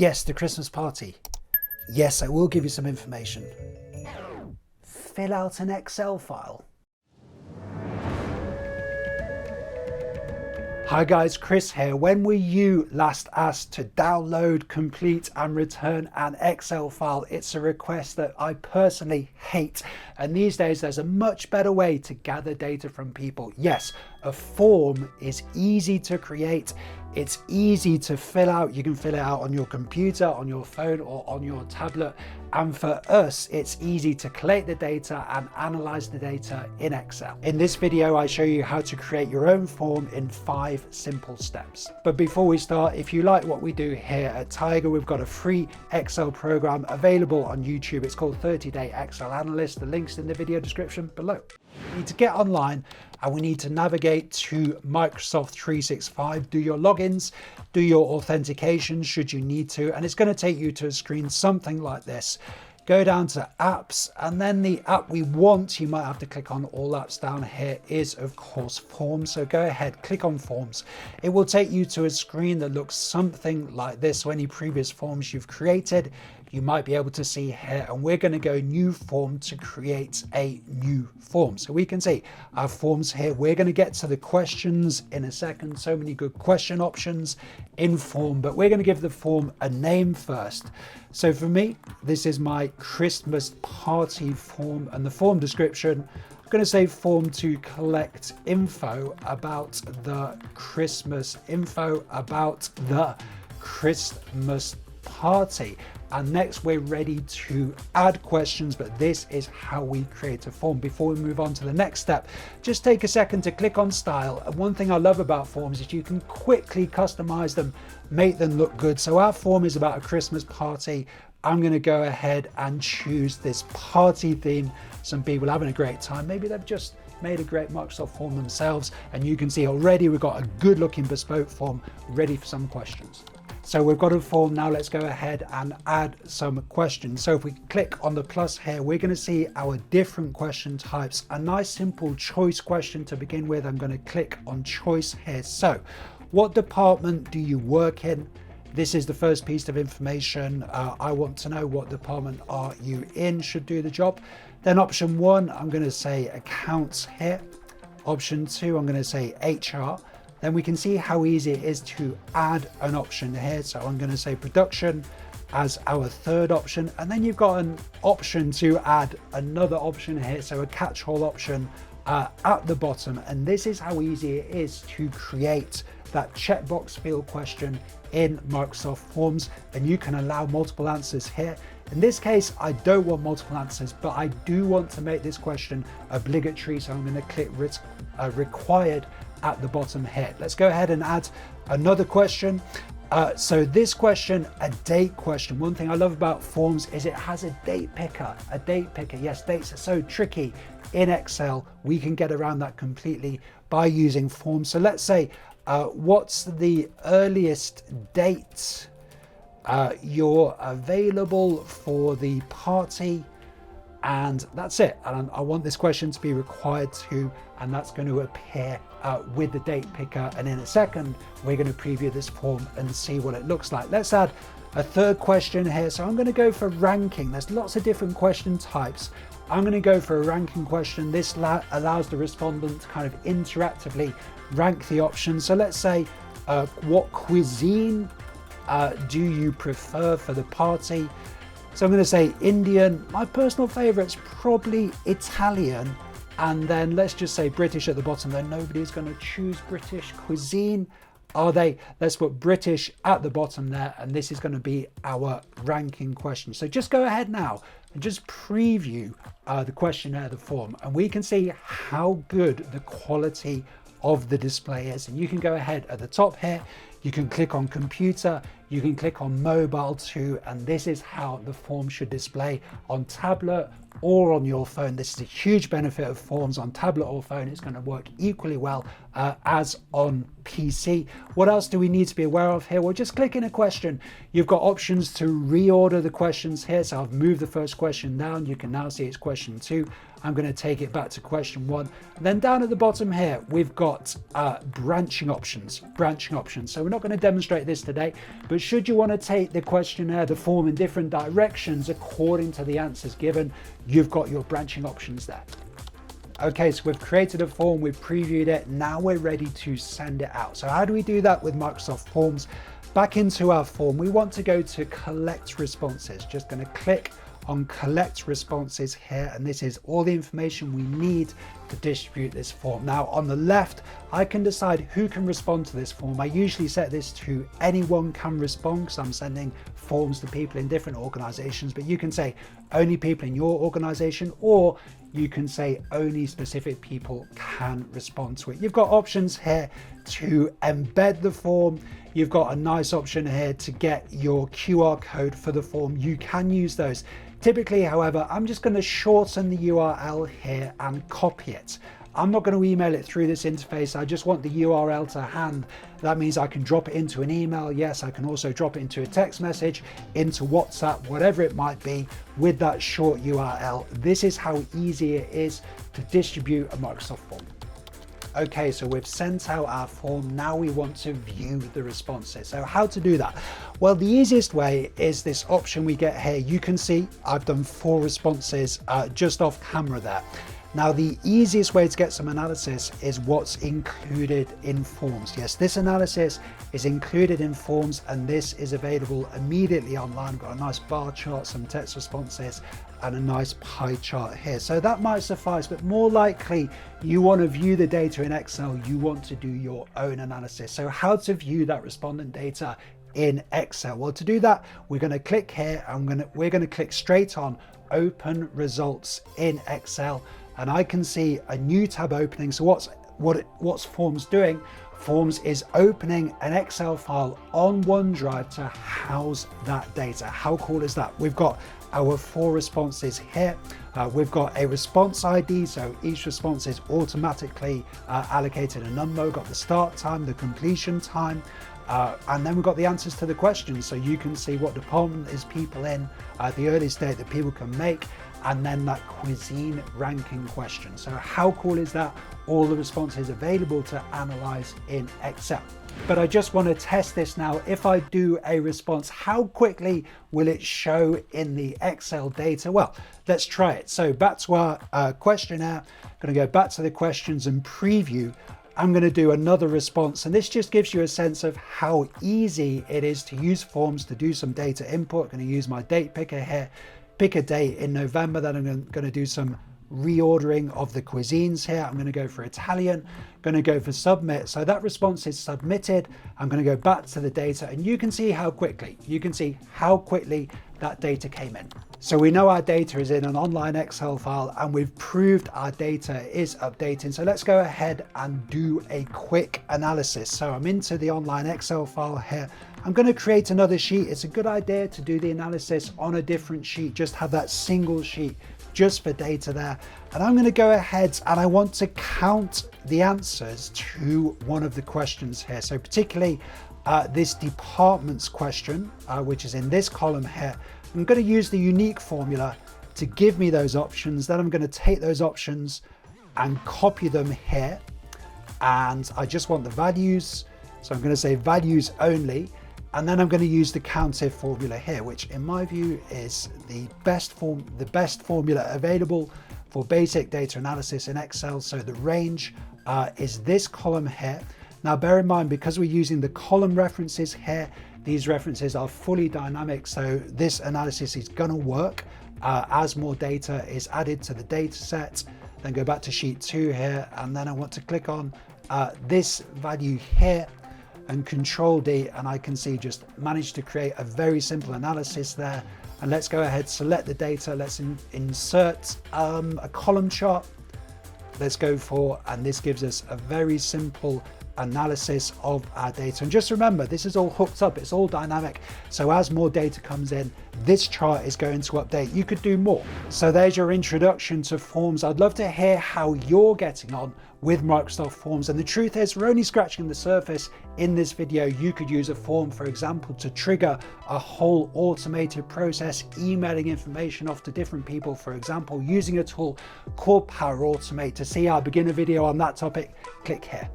Yes, the Christmas party. Yes, I will give you some information. Fill out an Excel file. Hi guys, Chris here. When were you last asked to download, complete and return an Excel file? It's a request that I personally hate. And these days there's a much better way to gather data from people. Yes, a form is easy to create. It's easy to fill out. You can fill it out on your computer, on your phone or on your tablet. And for us, it's easy to collect the data and analyze the data in Excel. In this video, I show you how to create your own form in 5 simple steps. But before we start, if you like what we do here at Tiger, we've got a free Excel program available on YouTube. It's called 30-Day Excel Analyst. The link's in the video description below. We need to get online and we need to navigate to Microsoft 365, do your logins, do your authentication should you need to, and it's going to take you to a screen something like this. Go down to apps, and then the app we want, you might have to click on all apps down here, is of course Forms. So go ahead, click on Forms. It will take you to a screen that looks something like this. So any previous forms you've created, you might be able to see here, and we're going to go new form to create a new form. So we can see our forms here. We're going to get to the questions in a second. So many good question options in form, but we're going to give the form a name first. So for me, this is my Christmas party form, and the form description, I'm going to say form to collect info about the Christmas party. And next we're ready to add questions, but this is how we create a form. Before we move on to the next step, just take a second to click on style. And one thing I love about forms is you can quickly customize them, make them look good. So our form is about a Christmas party. I'm going to go ahead and choose this party theme. Some people having a great time. Maybe they've just made a great Microsoft form themselves, and you can see already we've got a good looking bespoke form ready for some questions. So we've got a form now. Let's go ahead and add some questions. So if we click on the plus here, we're going to see our different question types. A nice simple choice question to begin with. I'm going to click on choice here. So what department do you work in? This is the first piece of information. I want to know what department are you in, should do the job. Then option 1, I'm going to say accounts here. Option 2, I'm going to say HR. Then we can see how easy it is to add an option here. So I'm going to say production as our third option. And then you've got an option to add another option here. So a catch-all option at the bottom. And this is how easy it is to create that checkbox field question in Microsoft Forms. And you can allow multiple answers here. In this case, I don't want multiple answers, but I do want to make this question obligatory. So I'm going to click required at the bottom here. Let's go ahead and add another question. So this question, a date question. One thing I love about forms is it has a date picker. Yes, dates are so tricky in Excel. We can get around that completely by using forms. So let's say, what's the earliest date you're available for the party? And that's it. And I want this question to be required to, and that's going to appear with the date picker. And in a second, we're going to preview this form and see what it looks like. Let's add a third question here. So I'm going to go for ranking. There's lots of different question types. I'm going to go for a ranking question. This allows the respondent to kind of interactively rank the options. So let's say, what cuisine do you prefer for the party? So I'm going to say Indian. My personal favorite's probably Italian. And then let's just say British at the bottom. Then nobody's going to choose British cuisine, are they? Let's put British at the bottom there. And this is going to be our ranking question. So just go ahead now and just preview the questionnaire, the form. And we can see how good the quality of the display is. And you can go ahead at the top here. You can click on computer, you can click on mobile too, and this is how the form should display on tablet or on your phone. This is a huge benefit of forms on tablet or phone. It's going to work equally well as on PC. What else do we need to be aware of here? Well, just click in a question. You've got options to reorder the questions here. So I've moved the first question down. You can now see it's question 2. I'm going to take it back to question 1. Then down at the bottom here, we've got branching options. So we're not going to demonstrate this today, but should you want to take the questionnaire, the form in different directions according to the answers given, you've got your branching options there. Okay, so we've created a form, we've previewed it, now we're ready to send it out. So how do we do that with Microsoft Forms? Back into our form, we want to go to collect responses. Just going to click on collect responses here, and this is all the information we need to distribute this form. Now on the left, I can decide who can respond to this form. I usually set this to anyone can respond because I'm sending forms to people in different organizations, but you can say only people in your organization, or you can say only specific people can respond to it. You've got options here to embed the form. You've got a nice option here to get your QR code for the form. You can use those. Typically, however, I'm just going to shorten the URL here and copy it. I'm not going to email it through this interface. I just want the URL to hand. That means I can drop it into an email. Yes, I can also drop it into a text message, into WhatsApp, whatever it might be, with that short URL. This is how easy it is to distribute a Microsoft form. Okay, so we've sent out our form. Now we want to view the responses. So how to do that? Well, the easiest way is this option we get here. You can see I've done 4 responses just off camera there. Now, the easiest way to get some analysis is what's included in Forms. Yes, this analysis is included in Forms, and this is available immediately online. We've got a nice bar chart, some text responses, and a nice pie chart here. So that might suffice, but more likely you want to view the data in Excel. You want to do your own analysis. So how to view that respondent data in Excel? Well, to do that, we're going to click here, and we're going to click straight on Open Results in Excel. And I can see a new tab opening. So what's Forms doing? Forms is opening an Excel file on OneDrive to house that data. How cool is that? We've got our 4 responses here. We've got a response ID, so each response is automatically allocated a number. We've got the start time, the completion time, and then we've got the answers to the questions. So you can see what department is people in, the earliest date that people can make, and then that cuisine ranking question. So how cool is that? All the responses available to analyze in Excel. But I just want to test this now. If I do a response, how quickly will it show in the Excel data? Well, let's try it. So back to our questionnaire. I'm going to go back to the questions and preview. I'm going to do another response, and this just gives you a sense of how easy it is to use Forms to do some data input. I'm going to use my date picker here. Pick a date in November. Then I'm going to do some reordering of the cuisines here. I'm going to go for Italian, going to go for submit. So that response is submitted. I'm going to go back to the data, and you can see how quickly that data came in. So we know our data is in an online Excel file, and we've proved our data is updating. So let's go ahead and do a quick analysis. So I'm into the online Excel file here. I'm going to create another sheet. It's a good idea to do the analysis on a different sheet. Just have that single sheet just for data there. And I'm going to go ahead and I want to count the answers to one of the questions here. So particularly this departments question, which is in this column here. I'm going to use the unique formula to give me those options. Then I'm going to take those options and copy them here. And I just want the values. So I'm going to say values only. And then I'm going to use the COUNTIF formula here, which in my view is the best formula available for basic data analysis in Excel. So the range is this column here. Now bear in mind, because we're using the column references here, these references are fully dynamic. So this analysis is going to work as more data is added to the data set. Then go back to sheet 2 here. And then I want to click on this value here and Control D, and I can see just managed to create a very simple analysis there. And let's go ahead, select the data. Let's insert a column chart. Let's go for, and this gives us a very simple analysis of our data. And just remember, this is all hooked up, it's all dynamic. So as more data comes in, this chart is going to update. You could do more. So there's your introduction to forms. I'd love to hear how you're getting on with Microsoft Forms. And the truth is, we're only scratching the surface in this video. You could use a form, for example, to trigger a whole automated process, emailing information off to different people, for example, using a tool called Power Automate. To see our beginner video on that topic, click here.